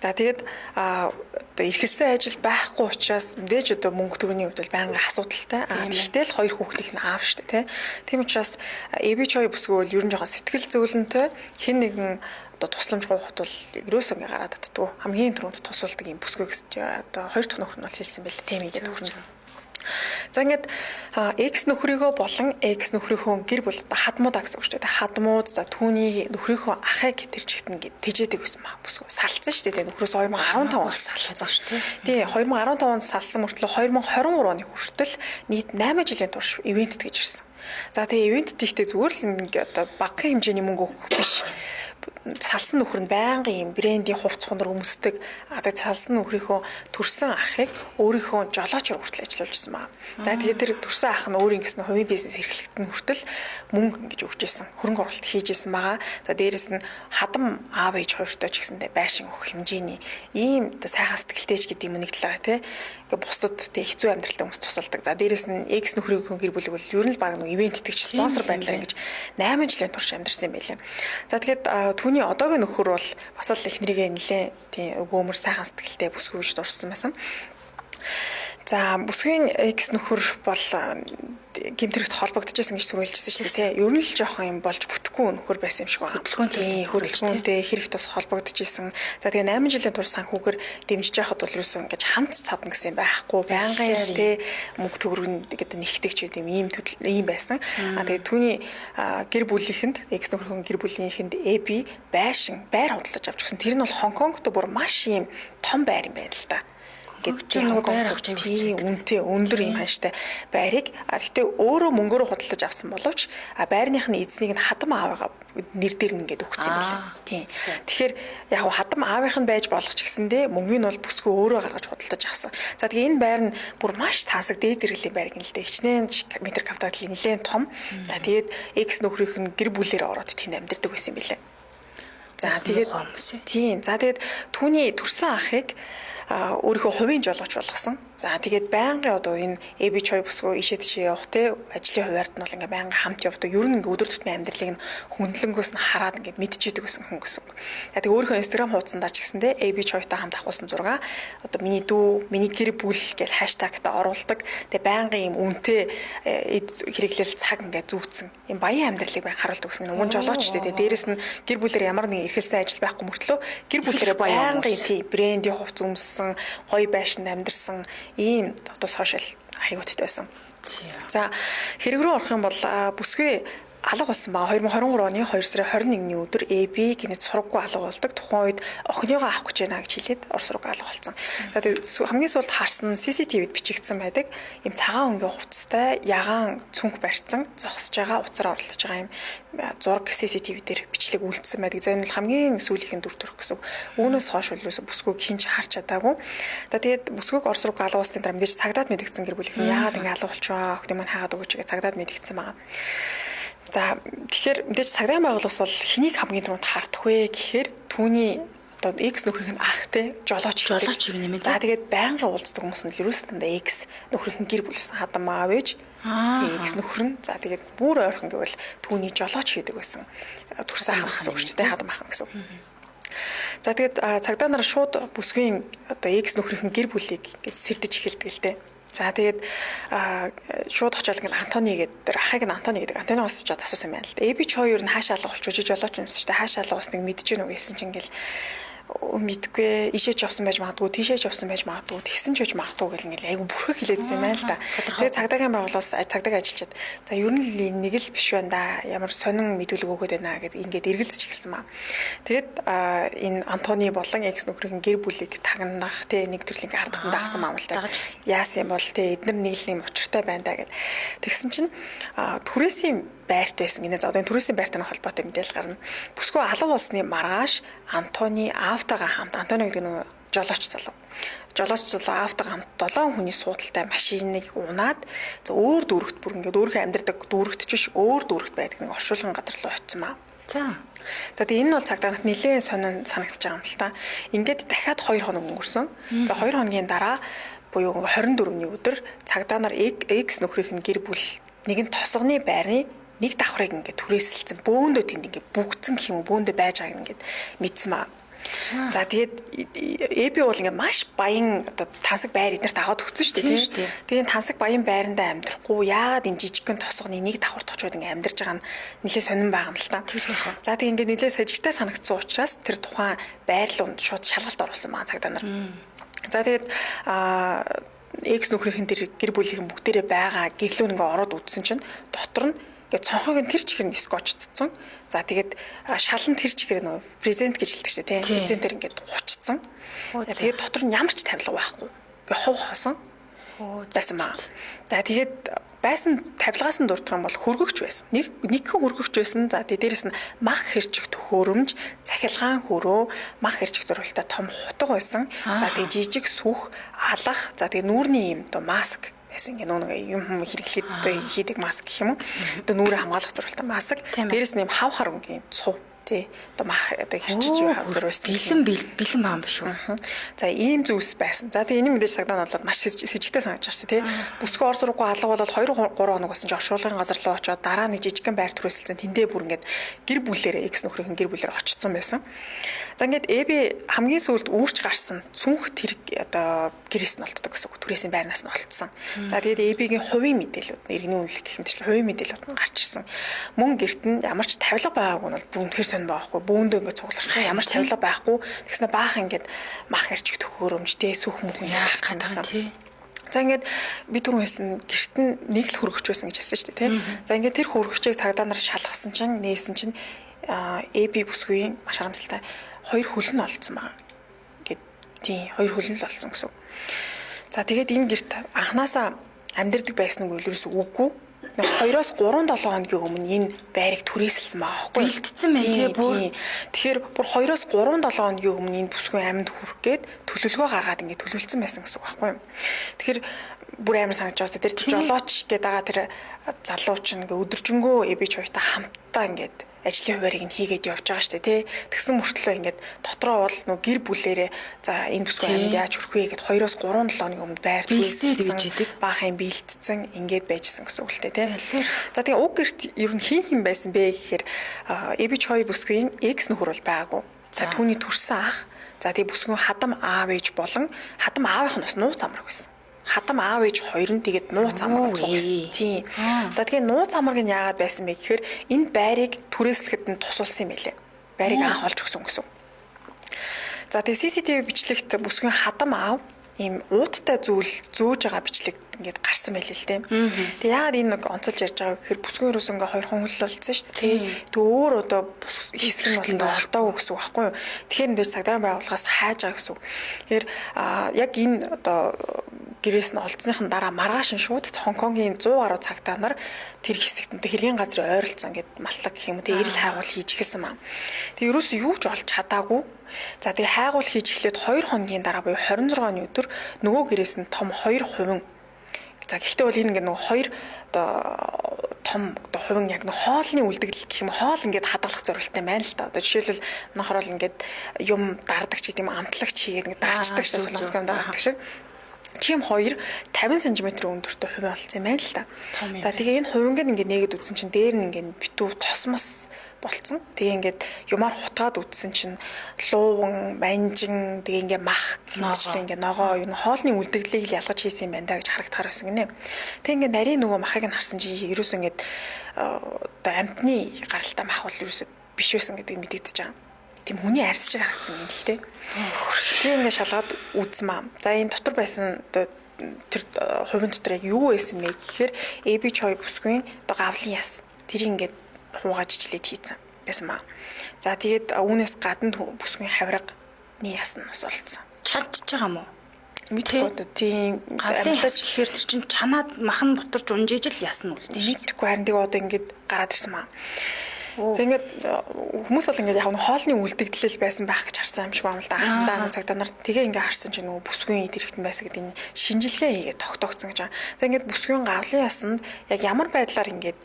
За тэгээд одоо эрхэлсэн ажил байхгүй учраас мэдээж одоо мөнгө төгрөгийн хувьд бол байнга асуудалтай. Тэгтэл 2 хүүхдийн аав шүү дээ. Тийм учраас Abby Choi бүсгүй бол ер нь жоохон сэтгэл зөөлөнтэй хэн нэгэн тусламжгүй хот бол ерөөсөө ингээ гараад татдаг. Хамгийн түрүүнд тусалдаг юм бүсгүй гэж одоо 2 дахь нөхөр нь бол хэлсэн байл Теми гэдэг нөхөр нь. За ингээд X нөхрийгөө болон X нөхрийнхөө гэр бүл хадмуудаа гэсэн үг шүү дээ. Хадмууд за түүний нөхрийнхөө ахыг тэр чигтэн тэжээдэг байсан маа бүсгүй. Салцсан шүү дээ. Нөхрөөс 2015 онд салцсан шүү дээ. Тий 2015 онд салсан мөртлөө 2023 оны хүртэл нийт 8 жилийн турш ивентэд гэж ирсэн. За тэгээ ивент тийхтэй зүгээр л ингээ одоо багахан хэмжээний мөнгө өгөх биш. Салсан нөхөр нь байнгын юм брендийн хувцс хонор өмсдөг. Тэгээд салсан нөхрийнхөө төрсэн ахыг өөрийнхөө жолоочор хүртэл ажиллуулж ирсэн маа. Тэгээд тэр төрсэн ах нь өөрийн гэсэн хувийн бизнес эрхлэгтэн хүртэл мөнгө ингэж өгч ирсэн. Хөрөнгө оруулалт хийж ирсэн байгаа. За дээрэс нь хадам аав ээж хоёртой ч гэсэндээ байшин өгөх хэмжээний ийм сайхан сэтгэлтэйч гэдэг юм нэг талаараа тий. Ингээ бусдад тий хэцүү амьдралтай хүмүүс тусалдаг. За дээрэс нь X нөхрийнхөө гэр бүлэг бол ер нь л баг нэг ивент итгэж спонсор байдлаар ингэж 8 жилийн турш амьдарсан юм байлаа. За тэгээд түүний одоогийн нөхөр бол бас л эхнэрийгээ нэлээ тий өгөөмөр сайхан сэтгэлтэй бүсгүйж дурсан байсан. За бүсгийн X нөхөр бол гэмтэрэгт холбогдчихсэн гэж түрүүлжсэн шүү дээ. Ер нь л жоохон юм болж бүтэхгүй нөхөр байсан юм шиг байна. Хөдөлгөөнтэй хэрэг тус холбогдчихсэн. За тэгээ 8 жилийн турш санхүүгээр дэмжиж яхад бол ерөөсөө ингэж хамт цадна гэсэн юм байхгүй. Байнгын тэ мөнгө төгрөг гэдэг нэгтгэж ийм байсан. Тэгээ түүний гэр бүлийнхэнд X нөхрийн гэр бүлийнхэнд Abby байшин байр худалдаж авч өгсөн. Тэр нь бол Хонконгт бүр маш ийм том байр юм байна л да. Гэдэг нэг байр авч авчихсан. Үнэтэй өндөр юм ханштай байрыг гэхдээ өөрөө мөнгөөр худалдаж авсан боловч байрных нь эзнийг нь хадам аавыгаа нэр дээр нь ингээд өгсөн юм байна. Тийм. Тэгэхээр яг хадам аавынх нь байж болох ч гэсэндээ мөнгөний бол бүсгүй өөрөө гаргаж худалдаж авсан. За тэгээ энэ байр нь бүр маш тансаг дээд зэрэглэлийн байр гэнэ л дээ. Хичнээн метр квадрат нэлээд том. За тэгээд X нөхрийнх нь гэр бүлээр ороод тэнд амьдардаг байсан юм билээ. За тэгээд тийм. За тэгээд түүний төрсэн ахыг өөрийнхөө хувийн жолооч болгосон. За тэгээд байнгын одоо энэ Abby Choi бүсгүй ишээ тийшээ явах те ажлын хуваард нь бол ингээ байнга хамт явдаг. Ер нь ингээ өдөр тутмын амьдралыг нь хөндлөнгөөс нь хараад ингээ мэдчихэдэг гэсэн хүн гэсэн үг. За тэгээд өөрийнхөө Instagram хуудсандаа ч гэсэндээ Abby Choi-тай хамт авахсан зураг одоо миний дүү, миний гэр бүл гэж хаштагтай оруулдаг. Тэгээд байнгын юм үнэтэй хэрэглэл цаг ингээ зүүцсэн. Юм баян амьдралыг байн харуулдаг гэсэн нэг жолооч те. Тэгээд дээрэс нь гэр бүлээр ямар нэгэн эрхэлсэн ажил байхгүй мөртлөө гэр бүлээрээ баянгын тий брендийн хувцс өмссөн, гоё байшинд амьдарсан ийм одоо сошиал хаягуудтай байсан. За хэрэг рүү орох юм бол бүсгүй алга болсон байгаа. 2023 оны 2 сарын 21-ний өдөр AB гинэт сургаггүй алга болдог. Тухайн үед охиныгоо авах гэж байна гэж хэлээд ор сургаг алга болсон. За тэгээд хамгийн сүүлд харсан CCTV-д бичигдсэн байдаг. Ийм цагаан өнгийн хувцастай ягаан цүнх барьсан зогсож байгаа уцаар оролцож байгаа юм зураг CCTV дээр бичлэг үлдсэн байдаг. За энэ бол хамгийн сүүлийн дүр төрх гэсэн. Үүнээс хойш үлрээс бүсгүйг хинч харж чадаагүй. За тэгээд бүсгүйг ор сургаг алга болсны дараа мэдээж цагдаад мэдгдсэн гэр бүлийнх нь яагаад ингэ алга болчих вэ? Охин маань хаагаад өгөөч гэж цагдаад мэдгдсэн байгаа. За тэгэхээр мэдээж цагдаагийн байгууллагаас бол хэнийг хамгийн түрүүнд хардах вэ гэхээр түүний одоо X нөхрийнх нь ах те жолооч нэмээ. За тэгээд байнгын уулздаг хүмүүс нь ерөөсөө X нөхрийнх нь гэр бүлсэн хадам аав ээж X нөхөр нь за тэгээд бүр ойрхон гэвэл түүний жолооч хийдэг байсан төрсөн ах гэсэн үг шүү дээ хадам ах гэсэн үг. За тэгээд цагдаа нар шууд бүсгийн одоо X нөхрийнх нь гэр бүлийг гэж сэрдэж эхэлдэг л дээ. За тэгээд шууд очиод ингээл Антони гэдэг ахыг нь Антони гэдэг Антониос ч асуусан байна л да. AB ч хоёр нь хаашаа алга болчих вэ? Жолооч юмс ч хаашаа алга болсныг мэдэж гэнэ үү гэсэн чинь ингээл мэдгүй ишээч явсан байж магадгүй тийшээч явсан байж магадгүй тэгсэн ч байж магадгүй гэл ингээл айгу бүрхэг хэлээдсэн юм байна л да. Тэгээд цагдаагийн байгууллагаас цагдаагийн ажилчид за ер нь нэг л биш байна да. Ямар сонин мэдүүлэг өгөөд байна гэд ингээд эргэлзэж эхэлсэн маа. Тэгээд энэ Антони болон X нөхрийн гэр бүлийг тагнах те нэг төрлийн ардсан дагсан маа л да. Яасан юм бол те эдгээр нийлний учиртай байна да гэд. Тэгсэн чинь түрээсийн байрт байсан. Энэ за одоо түрээсийн байртай холбоотой мэдээлэл гарна. Бүсгүй алга болсны маргааш Антони аавтайгаа хамт Антони гэдэг нь жолооч залуу. Жолооч залуу аавтайгаа хамт 7 хүний суудалтай машиныг унаад за өөр дүүрэгт бүр ингээд өөрийнхөө амьдардаг дүүрэгт ч биш өөр дүүрэгт байдаг нэг оршуулган газар руу очсон маа. За тэгээ энэ бол цагдаагт нэлээд сонин санагдаж байгаа юм л та. Ингээд дахиад 2 хоног өнгөрсөн. За 2 хоногийн дараа буюу 24-ний өдөр цагдаа нар X нөхрийнх нь гэр бүл нэгэн тосгоны байрны нэг давхрыг ингээд түрээсэлсэн бөөндөө тэнд ингээд бүгдсэн гэх юм уу бөөндөө байж байгааг ингээд мэдсэн маа. За тэгээд AB бол ингээд маш баян одоо тансаг байр эднэрт аваад өгсөн шүү дээ тийм. Тэгээд тансаг баян байрандаа амьдрахгүй яагаад юм жижигхэн тосгоны нэг давхарт очиод ингээд амьдарч байгаа нь нэлээд сонирн байгаа юм л та. За тэгээд ингээд нэлээд сажигтай санагдсан учраас тэр тухайн байрлалд шууд шалгалт оруулсан маа цагдаа нар. За тэгээд X нөхрийнхэн тэр гэр бүлийнхэн бүгдээрээ байгаа гэрлүүн ингээд ороод үтсэн чинь дотор нь ингээд цонхогийн тэр чихэр нь скотчдсон. За тэгээд шалан тэр чихэр нөө презент гэж хэлдэг шүү дээ тийм. Презентээр ингээд хучцсан. Тэгээд дотор нь ямар ч тавилга байхгүй. Ингээд хов хоосон. Байсан маа. За тэгээд байсан тавилгаас нь дурдах юм бол хөргөгч байсан. Нэгхэн хөргөгч байсан. За дээрээс нь мах хэрчиг төхөөрөмж, цахилгаан хөрөө, мах хэрчиг зурвалтай том хутга байсан. За тэгээд жижиг сүх, алах, за тэгээд нүүрний юм доо маск байсан. Ингээ нэг юм хэрэглээд хийдэг маск гэх юм уу. Одоо нүүрээ хамгаалах зурвалтай маск. Дээрээс нь юм хав хар өнгийн цув тий. Одоо мах одоо хэрчиж юу хавзруулсан. Бэлэн баам биш үү? За ийм зүйлс байсан. За тэгээ энэ мэдээж цагдаа нь бол маш сэжигтэй санагдаж байна тий. Бүсгүй ор сургуугүй алга болоод 2-3 хоног болсон ч оршуулгын газар руу очоод дараа нэг жижигхэн байр түрээсэлсэн тэндээ бүр ингээд гэр бүлээрээ X нөхрийнхэн гэр бүлээр очсон байсан. За ингээд AB хамгийн сүүлд үүрч гарсан цүнх тэр одоо гэрээс нь олддог гэсэн үг. Түрээсийн байрнаас нь олдсон. За тэгээд AB-гийн хувийн мэдээлүүд иргэний үнэлэх гэх мэтчлэн хувийн мэдээлүүд нь гарч ирсэн. Мөн гэрт нь ямар ч тавилга байгаагүй нь бол үнэхээр сонь байхгүй. Бөөндөө ингээд цугларсан ямар ч тавилга байхгүй. Тэгснэ баах ингээд мах хэрчиг төхөөрөмж тэ сүх мөх ингээд авцсан гэсэн. За ингээд би түрүүн хэлсэн гэрт нь нэг л хөргөч байсан гэж хэлсэн шүү дээ тий. За ингээд тэр хөргөчийг цагдаа нар шалгасан чинь нээсэн чинь AB бүсгүй маш харамсалтай 2 хөлн олцсон байгаа. Гэт тий 2 хөлн л олцсон гэсэн. За тэгээд энэ гэрт анханасаа амьдэрдэг байсан нь үлрээс үгүй. 2-3 хоногийн өмнө энэ байрыг түрээсэлсэн байгаа байхгүй. Бэлтцсэн мэн тий бүр. Тэгэхээр бүр 2-3 хоногийн өмнө энэ бүсгүй амьд хүрэх гээд төлөвлөгөө гаргаад ингэ төлөвлөсөн байсан гэсэн үг байхгүй юу. Тэгэхээр бүр амар санаж байгаа. Тэр жолооч гэдэг байгаа тэр залуу ч ингээ өдөржингөө AB ч хоёртай хамтдаа ингээд ажлын хуваарийг нь хийгээд явж байгаа шүү дээ тий. Тэгсэн мөртлөө ингээд дотроо бол нөө гэр бүлээрээ за энэ бүсгүй амьд яаж хүрэх вэ гэд 2-3 хоногийн өмнө байр төлөвлөсөн баах юм бэлтцсэн ингээд байжсэн гэсэн үг л тий. За тэгээ уг гэрт ер нь хин байсан бэ гэхээр AB хоёр бүсгийн X нөхөр бол байгаагүй. За түүний төрсөн ах за тэгээ бүсгүй хадам аав ээж болон хадам аавынх нь бас нууц амраг байсан. Хадам аав ээж хоёр нь тэгээд нууц амраг цугсан. Тийм. За тэгээд нууц амраг нь яагаад байсан бэ гэхээр энэ байрыг түрээслэхэд нь тусалсан юм билээ. Байрыг анх олж өгсөн гэсэн. За тэгээд CCTV бичлэгт бүсгийн хадам аав ийм ууттай зүйл зөөж байгаа бичлэг ингээд гарсан байл л дээ. Тэгээ яагаад энэ нэг онцолж ярьж байгаа гэхээр бүсгүй юус ингээ хоёр хүн хөл болсон шүү дээ. Тэгээ өөр одоо хэсэг нь бол ингээ олдоогүй гэсэн үг байхгүй юу. Тэгэхээр энэ цагдаагийн байгууллагаас хайж байгаа гэсэн үг. Тэгэхээр яг энэ одоо гэрээс нь олдсныхын дараа маргааш нь шууд Хонконгийн 100 гаруй цагдаа нар тэр хэсэгт хэргийн газрын ойролцоо ингээд малтлаг гэх юм уу эрэл хайгуул хийж эхэлсэн маа. Тэгээ ерөөсөө юу ч олж чадаагүй. За тэгээ хайгуул хийж эхлээд 2 хоногийн дараа буюу 26-ны өдөр нөгөө гэрээс нь том 2%. За гэхдээ бол энэ ингээд нөгөө 2 одоо том одоо хувин яг нэг хоолны үлдэгдэл гэх юм хоол ингээд хадгалах зорилттой байна л да. Одоо жишээлбэл нохорол ингээд юм дардаг ч гэдэм амтлагч хийгээд ингээд дарчдаг шүү дээ солонгосконд дардаг шиг. Тийм 2 50 см өндөртэй хувин болсон юм байна л да. За тэгээ энэ хувинг ингээд нээгээд үзсэн чинь дээр нь ингээд битүү тосмос болцсон. Тэгээ ингээд юмар хутгаад үтсэн чинь лууван, манжин, тэгээ ингээд мах гэмтчлээ ингээд ногоо ер нь хоолны үлдэгдлийг ялгаж хийсэн юм байна да гэж харагдахаар байсан гинэ. Тэгээ ингээд нарийн нөгөө махыг нь харсан чи ерөөсөө ингээд одоо амтны гаралтай мах бол ерөөсөө биш байсан гэдгийг мэдэгдэж байгаа. Тийм хүний арьс шиг харагдсан юм л дээ. Тэгээ ингээд шалгаад үзсэн маа. За энэ дотор байсан одоо тэр хувийн дотор яг юу байсан бэ гэхээр AB Choi бүсгүй одоо гавлын яс. Тэр ингээд хуугаж жилээд хийцэн байсан маа. За тэгээд үүнээс гадна бүсгүй хаврагны яс нь бас олцсон. Чадж байгаа мó? Мэдгүй одоо тийм гавлын яс гэхээр тэр чинь чанаад махан бутарч унжиж л яс нь үлдээ шүү. Мэдгүй харин тэгээ одоо ингээд гараад ирсэн маа. За ингээд хүмүүс бол ингээд яг хоолны үлдэгдэл байсан байх гэж харсан юм шиг байна л да. Анхандаа цагтаа нар тэгээ ингээд харсан чинь нөгөө бүсгүй дэрэгтэн байсан гэдэг энэ шинжилгээ хийгээд тогтоогдсон гэж байна. За ингээд бүсгүйн гавлын ясанд яг ямар байдлаар ингээд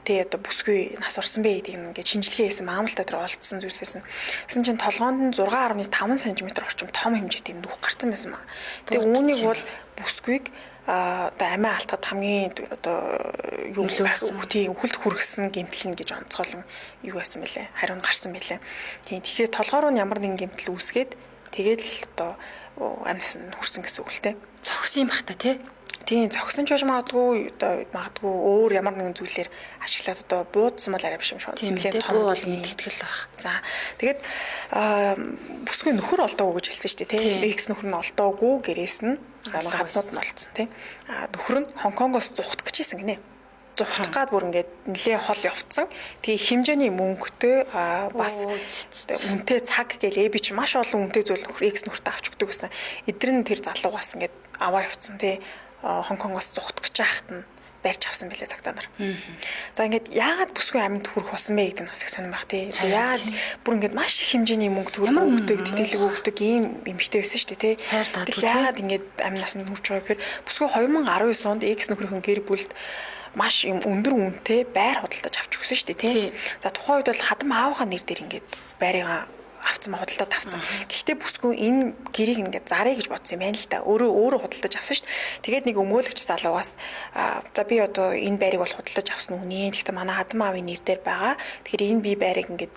тэгээ одоо бүсгүй нас орсон бэ гэдгийг ингээд шинжилгээ хийсэн маамлалтаа тэр олдсон зүйлсээс нь. Гэсэн чинь толгоонд нь 6.5 см орчим том хэмжээтэй юм нүх гарсан байсан маа. Тэгээ үүнийг бол бүсгүйг одоо амиа алтгад хамгийн одоо юу тийм үхэлд хүргэсэн гэмтэл нь гэж онцгойлон юу байсан бэлээ хариу гарсан бэлээ. Тийм тэгэхээр толгоор нь ямар нэгэн гэмтэл үүсгээд тэгээд л одоо амнаас нь хүрсэн гэсэн үг л те. Зогсон юм бах та тий. Тийм зогсон ч байж магадгүй одоо магадгүй өөр ямар нэгэн зүйлээр ашиглаад одоо буудсан бол арай биш юм шиг. Нэлээд том бол мэдтгэл баг. За тэгээд бүсгүй нөхөр олдоогүй гэж хэлсэн шүү дээ тий. X нөхөр нь олдоогүй гэрээс нь гаднууд нь олцсон тий. Нөхөр нь Хонконгоос зүхт гэж хэлсэн гинэ. Зүхтах гад бүр ингээд нэлээд хол явцсан. Тэгээ хэмжээний мөнгөтэй бас үнэтэй цаг гээл AB чи маш олон үнэтэй зүйл X нөхөртөө авч өгдөг гэсэн. Эдгээр нь тэр залуугаас ингээд аваа явцсан тий. Хонконгоос зүхт гэж яахт нь барьж авсан байлээ цагтаа нар. За ингээд яагаад бүсгүй амьд хүрэх болсон бэ гэдэг нь бас их сонирм байх тий. Яагаад бүр ингээд маш их хэмжээний мөнгө төгрөг өгдөг, тэтгэлэг өгдөг ийм эмэгтэй байсан шүү дээ тий. Тэгэл яагаад ингээд амнаас нь хүрч байгаа гэхээр бүсгүй 2019 онд X нөхрийн гэр бүлд маш юм өндөр үнэтэй байр худалдаж авч өгсөн шүү дээ тий. За тухайн үед бол хадам аавынхаа нэр дээр ингээд байрыгаа авцсан худалдаад авцсан. Гэхдээ бүсгүй энэ гэрийг ингээд зарыг гэж бодсон юм байна л да. Өөрөө худалдаж авсан шүү дээ. Тэгээд нэг өмгөөлөгч залуугаас за би одоо энэ байрыг бол худалдаж авсан үнэ. Гэхдээ манай хадам аавын нэр дээр байгаа. Тэгэхээр энэ би байрыг ингээд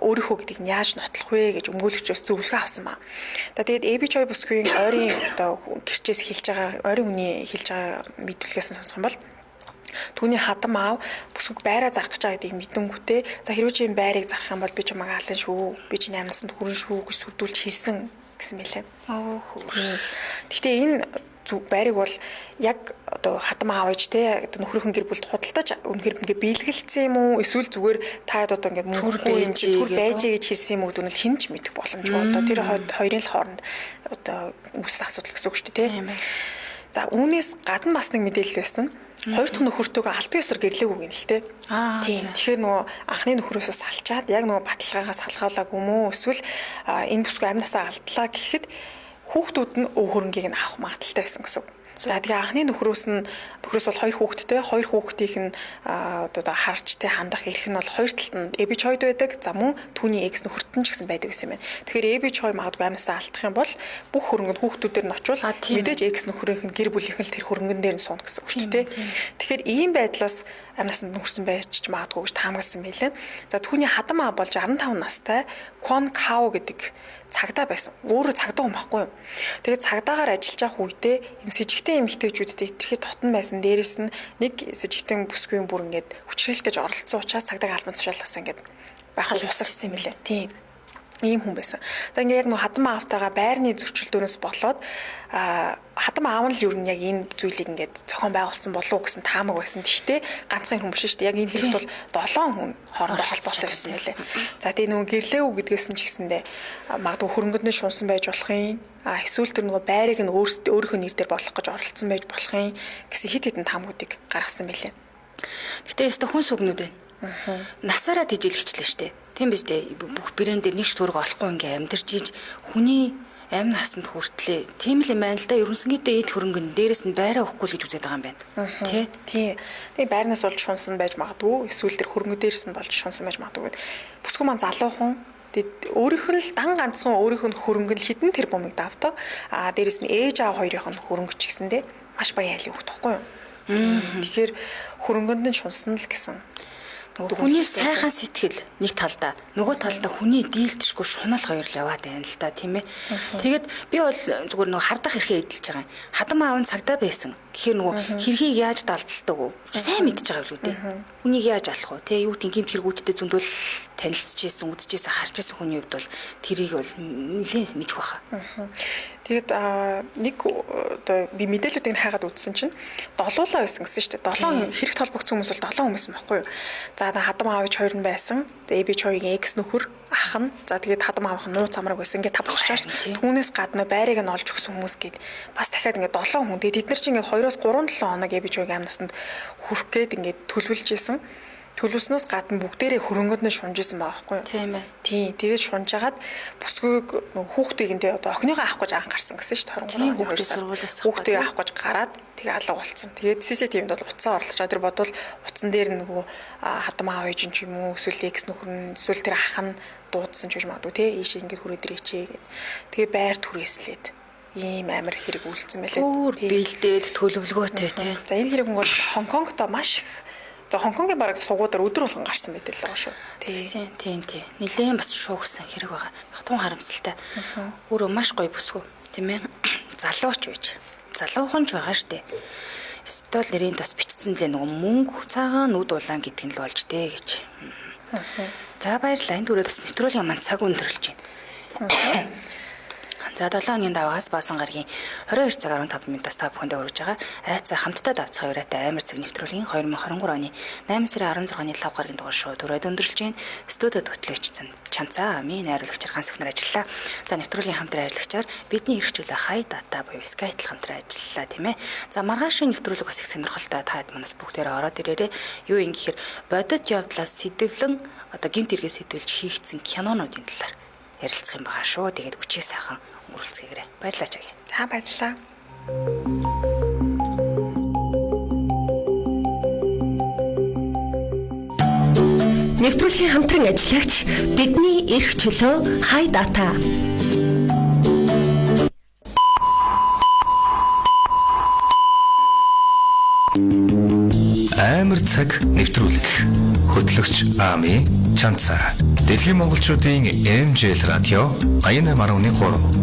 өөрийнхөө гэдгийг яаж нотлох вэ гэж өмгөөлөгчөөс зөвлөгөө авсан ба. Тэгээд AB Choi бүсгүйн ойрын одоо гэрчээс хэлж байгаа ойрын хүний хэлж байгаа мэдүүлгээс нь сонсох юм бол түүний хадам аав бүсгүй байраа зарах гэж байгаа гэдгийг мэдэнгүүтээ за хэрвээ чи энэ байрыг зарах юм бол би чамайг аална шүү. Би чинь амнасанд хүрэн шүү гэж сүрдүүлж хэлсэн гэсэн мэлээ. Гэхдээ энэ байрыг бол яг одоо хадам аав ээж те нөхрийнхэн гэр бүлд худалдаж үнэхээр ингээ биелгэлцсэн юм уу эсвэл зүгээр таад одоо ингээ мөнгөгүй юм чи түр байж гэж хэлсэн юм уу гэдэг нь хинч мэдэх боломжгүй. Одоо тэр хоёрын л хооронд одоо үс асуудал гэсэн үг шүү дээ те. За үүнээс гадна бас нэг мэдээлэл байсан. Хоёр дахь нөхөртөөгөө албан ёсоор гэрлээгүй юм л те. Тийм. Тэгэхээр нөгөө анхны нөхрөөсөө салчаад яг нөгөө баталгаагаас салгаалаагүй юм уу? Эсвэл энэ бүсгүй амнасаа алдлаа гэхэд хүүхдүүд нь өв хөрөнгийг нь авах магадaltaй байсан гэсэн үг. За тэгээ анхны нөхрөөс бол хоёр хүүхэдтэй, хоёр хүүхдийнх нь одоо харж те хандах эрх нь бол хоёр талд нь AB Choi-д байдаг. За мөн түүний X нөхөрт нь ч гэсэн байдаг гэсэн юм байна. Тэгэхээр AB Choi магадгүй амнасаа алдах юм бол бүх хөрөнгө нь хүүхдүүдээр нь очвол мэдээж X нөхрийнх нь гэр бүлийнх нь тэр хөрөнгөн дээр нь сууна гэсэн үг шүү дээ. Тэгэхээр ийм байдлаас амнасанд нөхөрсөн байж ч магадгүй гэж таамагласан байлээ. За түүний хадам аав болж 65 настай Kwon Kao гэдэг цагдаа байсан. Өөрөө цагдаа хүн байхгүй юу. Тэгээд цагдаагаар ажиллаж байх үедээ юм сэжигтэй эмэгтэйчүүдэд итерхий дотн байсан. Дээрээс нь нэг сэжигтэн бүсгүйн бүр ингээд хүчрэлтэж оролцсон учраас цагдаагийн албан тушаалгаас ингээд байх л усагсан юм лээ. Тийм. Ийм хүн байсан. За ингээ яг нөх хадам аавтайгаа байрны зөрчилдөөнөөс болоод хадам аав нь л ер нь яг энэ зүйлийг ингээд зохион байгуулсан болов уу гэсэн таамаг байсан. Гэхдээ ганцхан хүн биш шүү дээ. Яг энэ хэрэгт бол 7 хүн хоорондоо холбоотой байсан байлээ. За тэгээ нөгөө гэрлээгүй гэдгээс нь ч гэсэндээ магадгүй хөрөнгөдний шунсан байж болох юм. Эсвэл тэр нөгөө байрыг нь өөрийнхөө нэр дээр болгох гэж оролцсон байж болох юм гэсэн хит хитэн таамагуудыг гаргасан байлээ. Гэтэ өстө хүн сүгнүүд байна. Насаараа тижилгчлээ штэ. Тийм биз дээ. Бүх брэнд дээр нэг ч төрөг олохгүй ингээ амьдарч иж хүний амь насанд хүртлээ. Тийм л юм байна л да. Ерөнсгийдээ эд хөрөнгөн дээрээс нь байраа өгөхгүй л гэж үзээд байгаа юм байна. Тэ? Тийм. Тэгээ байрнаас болж шунсан байж магадгүй. Эсвэл тэр хөрөнгө дээрээс нь болж шунсан байж магадгүй. Бүсгүй маань залуухан өөрийнх нь л дан ганцхан өөрийнх нь хөрөнгө нь хідэн тэр бумыг давдаг. Дээрээс нь ээж аав хоёрынх нь хөрөнгө ч гэсэндээ маш баян айлын өгөх тахгүй юу? Тэгэхээр хөрөнгөнд нь шунсан л гэсэн. Хүний сайхан сэтгэл нэг талдаа, нөгөө талдаа хүний дийлдэшгүй шунал хоёр л яваад байна л да, тийм ээ. Тэгээд би бол зүгээр нөгөө хардах хэрхээ эдэлж байгаа юм. Хадам аав нь цагдаа байсан. Тэгэхээр нөгөө хэрхийг яаж далдалдаг вэ? Сайн мэдж байгаа билүү дээ. Хүнийг яаж алах вэ? Тэ юу тийм гэмт хэрэгүүдтэй зөндөл танилцчихсэн, үзчихсэн, харчихсан хүний хувьд бол тэрийг бол нэлээд мэдэх баха. Тэгээд нэг одоо би мэдээллүүдийг хайгаад үзсэн чинь долуулаа байсан гэсэн шүү дээ. 7 хэрэгт холбогдсон хүмүүс бол 7 хүн байсан байхгүй юу? За хадам аавч 2 нь байсан. Тэгээд би чойгийн экс нөхөр, ах нь. За тэгээд хадам аавах нь нууц амраг байсан. Ингээд 5 болчихж байна. Түүнээс гадна байрыг нь олж өгсөн хүмүүс гээд бас дахиад ингээд 7 хүн. Тэгээд тэд нар чинь ингээд 2-оос 3-7 хоног би чойгийн амнасанд хүрх гээд ингээд төлөвлөж исэн. Төлөвснөөс гадна бүгдээрээ хөрөнгөнд нь шунжижсэн байгаа байхгүй юу? Тийм ээ. Тийм. Тэгээд шунжаагаад бүсгүйг хүүхдийг нь одоо охиныгоо авах гэж анх гарсан гэсэн шүү дээ. 23 хүүхдээ сургуулиас хүүхдээ авах гэж гараад тэгээ алга болцсон. Тэгээд CCTV-д бол утсаа оролцож тэр бодвол утсан дээр нөгөө хадам аав ээж ч юм уу эсвэл экс нөхөр нь эсвэл тэр ах нь дуудсан ч гэж магадгүй те ийшээ ингээд хүрээд ирээчээ гэд. Тэгээ байр түрээслээд ийм амар хэрэг үйлцсэн байлээ. Өөр бэлдээд төлөвлөгөөтэй те. За энэ хэрэг бол Хонконгт маш их Хонконгийн бараг сугуудаар өдөр болгон гарсан байдаг л байгаа шүү. Тийм. Нилээн бас шуугсан хэрэг байгаа. Тун харамсалтай. Өөрөө маш гоё бүсгүй. Тийм ээ. Залууч байж. Залуухан ч байгаа штэ. Стол нэрийн тас бичсэн лээ нөгөө мөнгө цагаан нүд улаан гэдг нь л болж дээ гэж. За баярлалаа. Энэ түрээ бас нэвтрүүлгийн маань цаг өндөрлж байна. За 7 хоногийн даваагаас баасан гарагийн 22 цаг 15 минутаас та бүхэндээ хүргэж байгаа айцаа хамтдаа давцгаа ураатай амар цаг нэвтрүүлгийн 2023 оны 8 сарын 16-ны лав гарагийн дугаар шоу түрээд өндөрлж байна. Студиуд хөтлөгч Чанцаа Ами найруулагч Ганс Өхнөр ажиллаа. За нэвтрүүлгийн хамтран ажиллагчаар бидний эрхчлөлөө хай дата буюу Skype хамтран ажиллалаа тийм ээ. За маргаашийн нэвтрүүлэг бас их сонирхолтой таад манаас бүгдээрээ ороод ирээрээ. Юу юм гэхээр бодит явдлаас сэдэвлэн одоо гэмт хэрэгээ сэдвэлж хийгдсэн кинонуудын талаар ярилцах юм байгаа шүү. Тэгээд үчиг сайхан өнгөрүүлцгээгээрэй. Баярлалаа чаги. За баярлалаа. Нэвтрүүлгийн хамтран ажиллагч бидний эрх чөлөө хай дата. Амар цаг нэвтрүүлэг. Хөтлөгч Ами Чанцаа. Дэлхийн монголчуудын MJ радио 88.3